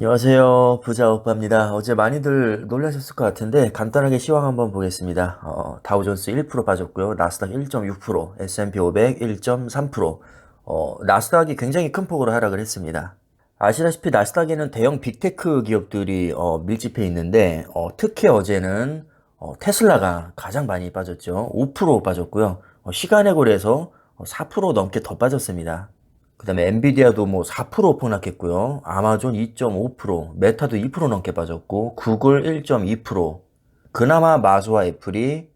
안녕하세요. 부자 오빠입니다. 어제 많이들 놀라셨을 것 같은데 간단하게 시황 한번 보겠습니다. 다우존스 1% 빠졌고요. 나스닥 1.6%, S&P 500 1.3%. 나스닥이 굉장히 큰 폭으로 하락을 했습니다. 아시다시피 나스닥에는 대형 빅테크 기업들이 밀집해 있는데 특히 어제는 테슬라가 가장 많이 빠졌죠. 5% 빠졌고요. 시간에 거래해서 4% 넘게 더 빠졌습니다. 그 다음에 엔비디아도 뭐 4% 폭락했고요. 아마존 2.5%, 메타도 2% 넘게 빠졌고, 구글 1.2%, 그나마 마소와 애플이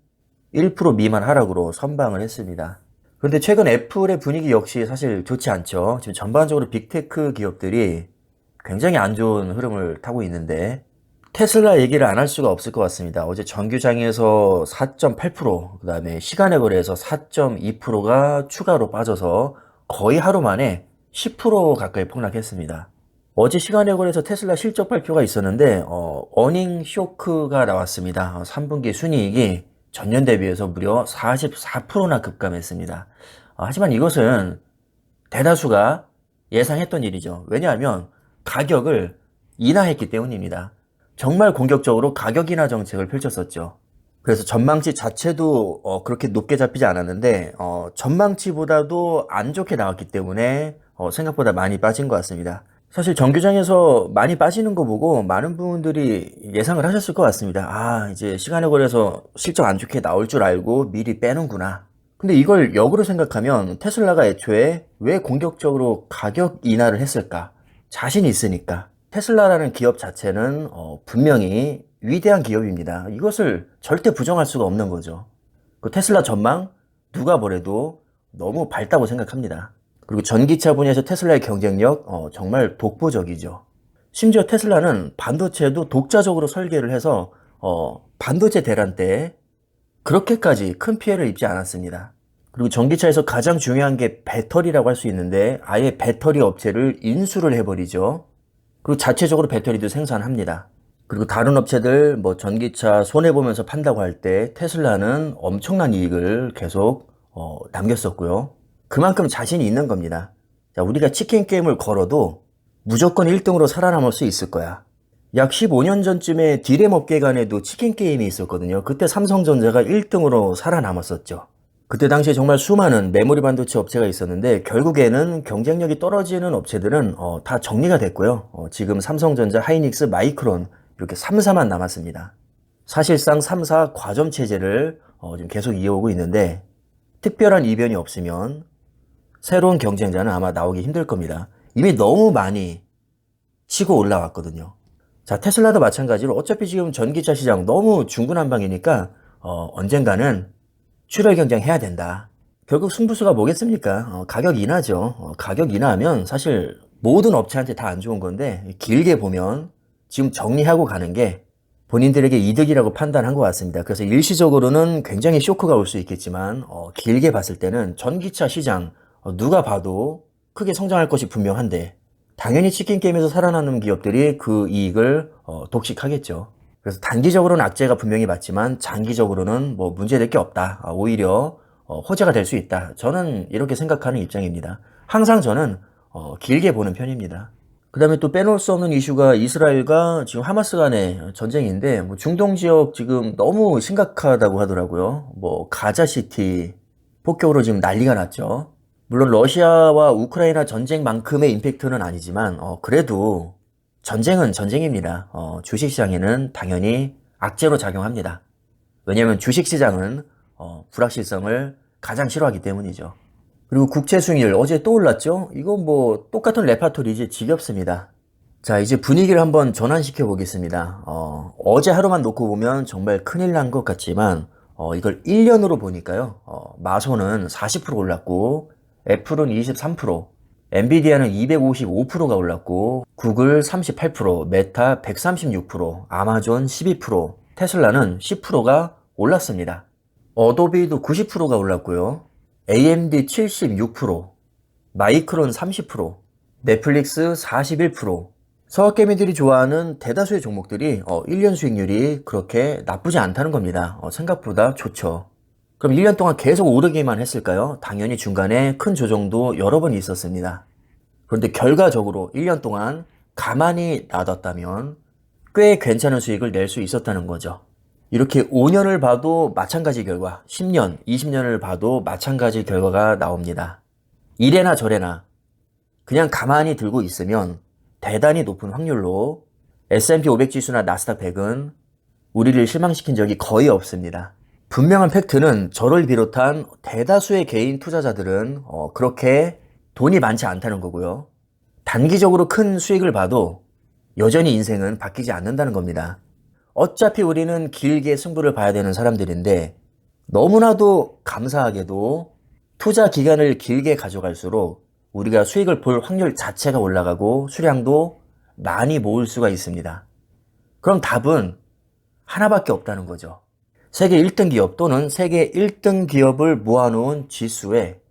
1% 미만 하락으로 선방을 했습니다. 그런데 최근 애플의 분위기 역시 사실 좋지 않죠. 지금 전반적으로 빅테크 기업들이 굉장히 안 좋은 흐름을 타고 있는데, 테슬라 얘기를 안 할 수가 없을 것 같습니다. 어제 정규장에서 4.8%, 그 다음에 시간에 거래해서 4.2%가 추가로 빠져서 거의 하루 만에 10% 가까이 폭락했습니다. 어제 시간에 거래해서 테슬라 실적 발표가 있었는데, 어닝 쇼크가 나왔습니다. 3분기 순이익이 전년 대비해서 무려 44%나 급감했습니다. 하지만 이것은 대다수가 예상했던 일이죠. 왜냐하면 가격을 인하했기 때문입니다. 정말 공격적으로 가격 인하 정책을 펼쳤었죠. 그래서 전망치 자체도 그렇게 높게 잡히지 않았는데 전망치보다도 안 좋게 나왔기 때문에 생각보다 많이 빠진 것 같습니다. 사실 정규장에서 많이 빠지는 거 보고 많은 분들이 예상을 하셨을 것 같습니다. 아, 이제 시간에 걸려서 실적 안 좋게 나올 줄 알고 미리 빼는구나. 근데 이걸 역으로 생각하면 테슬라가 애초에 왜 공격적으로 가격 인하를 했을까? 자신이 있으니까. 테슬라라는 기업 자체는 분명히 위대한 기업입니다. 이것을 절대 부정할 수가 없는 거죠. 그 테슬라 전망 누가 뭐래도 너무 밝다고 생각합니다. 그리고 전기차 분야에서 테슬라의 경쟁력 정말 독보적이죠. 심지어 테슬라는 반도체도 독자적으로 설계를 해서 반도체 대란 때 그렇게까지 큰 피해를 입지 않았습니다. 그리고 전기차에서 가장 중요한 게 배터리라고 할 수 있는데 아예 배터리 업체를 인수를 해버리죠. 그리고 자체적으로 배터리도 생산합니다. 그리고 다른 업체들 뭐 전기차 손해보면서 판다고 할 때 테슬라는 엄청난 이익을 계속 남겼었고요. 그만큼 자신이 있는 겁니다. 자, 우리가 치킨 게임을 걸어도 무조건 1등으로 살아남을 수 있을 거야. 약 15년 전쯤에 디램 업계 간에도 치킨 게임이 있었거든요. 그때 삼성전자가 1등으로 살아남았었죠. 그때 당시에 정말 수많은 메모리 반도체 업체가 있었는데 결국에는 경쟁력이 떨어지는 업체들은 다 정리가 됐고요. 지금 삼성전자, 하이닉스, 마이크론 이렇게 3사만 남았습니다. 사실상 3사 과점 체제를 지금 계속 이어오고 있는데 특별한 이변이 없으면 새로운 경쟁자는 아마 나오기 힘들 겁니다. 이미 너무 많이 치고 올라왔거든요. 자, 테슬라도 마찬가지로 어차피 지금 전기차 시장 너무 중구난방이니까 언젠가는 출혈 경쟁해야 된다. 결국 승부수가 뭐겠습니까? 가격 인하죠. 가격 인하하면 사실 모든 업체한테 다 안 좋은 건데 길게 보면 지금 정리하고 가는 게 본인들에게 이득이라고 판단한 것 같습니다. 그래서 일시적으로는 굉장히 쇼크가 올 수 있겠지만 길게 봤을 때는 전기차 시장 누가 봐도 크게 성장할 것이 분명한데 당연히 치킨 게임에서 살아남는 기업들이 그 이익을 독식하겠죠. 그래서 단기적으로는 악재가 분명히 맞지만 장기적으로는 뭐 문제될 게 없다. 오히려 호재가 될 수 있다. 저는 이렇게 생각하는 입장입니다. 항상 저는 길게 보는 편입니다. 그 다음에 또 빼놓을 수 없는 이슈가 이스라엘과 지금 하마스 간의 전쟁인데 뭐 중동 지역 지금 너무 심각하다고 하더라고요. 뭐 가자시티 폭격으로 지금 난리가 났죠. 물론 러시아와 우크라이나 전쟁만큼의 임팩트는 아니지만 그래도 전쟁은 전쟁입니다. 주식시장에는 당연히 악재로 작용합니다. 왜냐하면 주식시장은 불확실성을 가장 싫어하기 때문이죠. 그리고 국채 수익률 어제 또 올랐죠? 이건 뭐 똑같은 레파토리지 지겹습니다. 자, 이제 분위기를 한번 전환시켜 보겠습니다. 어제 하루만 놓고 보면 정말 큰일 난 것 같지만 이걸 1년으로 보니까요. 마소는 40% 올랐고 애플은 23%, 엔비디아는 255%가 올랐고 구글 38%, 메타 136%, 아마존 12%, 테슬라는 10%가 올랐습니다. 어도비도 90%가 올랐고요. AMD 76%, 마이크론 30%, 넷플릭스 41%, 서학개미들이 좋아하는 대다수의 종목들이 1년 수익률이 그렇게 나쁘지 않다는 겁니다. 생각보다 좋죠. 그럼 1년 동안 계속 오르기만 했을까요? 당연히 중간에 큰 조정도 여러 번 있었습니다. 그런데 결과적으로 1년 동안 가만히 놔뒀다면 꽤 괜찮은 수익을 낼 수 있었다는 거죠. 이렇게 5년을 봐도 마찬가지 결과, 10년, 20년을 봐도 마찬가지 결과가 나옵니다. 이래나 저래나 그냥 가만히 들고 있으면 대단히 높은 확률로 S&P 500 지수나 나스닥 100은 우리를 실망시킨 적이 거의 없습니다. 분명한 팩트는 저를 비롯한 대다수의 개인 투자자들은 그렇게 돈이 많지 않다는 거고요. 단기적으로 큰 수익을 봐도 여전히 인생은 바뀌지 않는다는 겁니다. 어차피 우리는 길게 승부를 봐야 되는 사람들인데 너무나도 감사하게도 투자 기간을 길게 가져갈수록 우리가 수익을 볼 확률 자체가 올라가고 수량도 많이 모을 수가 있습니다. 그럼 답은 하나밖에 없다는 거죠. 세계 1등 기업 또는 세계 1등 기업을 모아놓은 지수에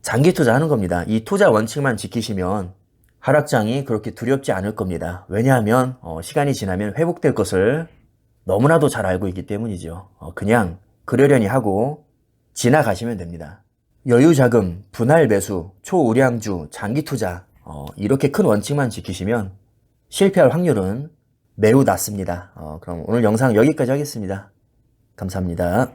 장기 투자하는 겁니다. 이 투자 원칙만 지키시면 하락장이 그렇게 두렵지 않을 겁니다. 왜냐하면 시간이 지나면 회복될 것을 너무나도 잘 알고 있기 때문이죠. 그냥 그러려니 하고 지나가시면 됩니다. 여유자금, 분할 매수, 초우량주, 장기 투자 이렇게 큰 원칙만 지키시면 실패할 확률은 매우 낮습니다. 그럼 오늘 영상 여기까지 하겠습니다. 감사합니다.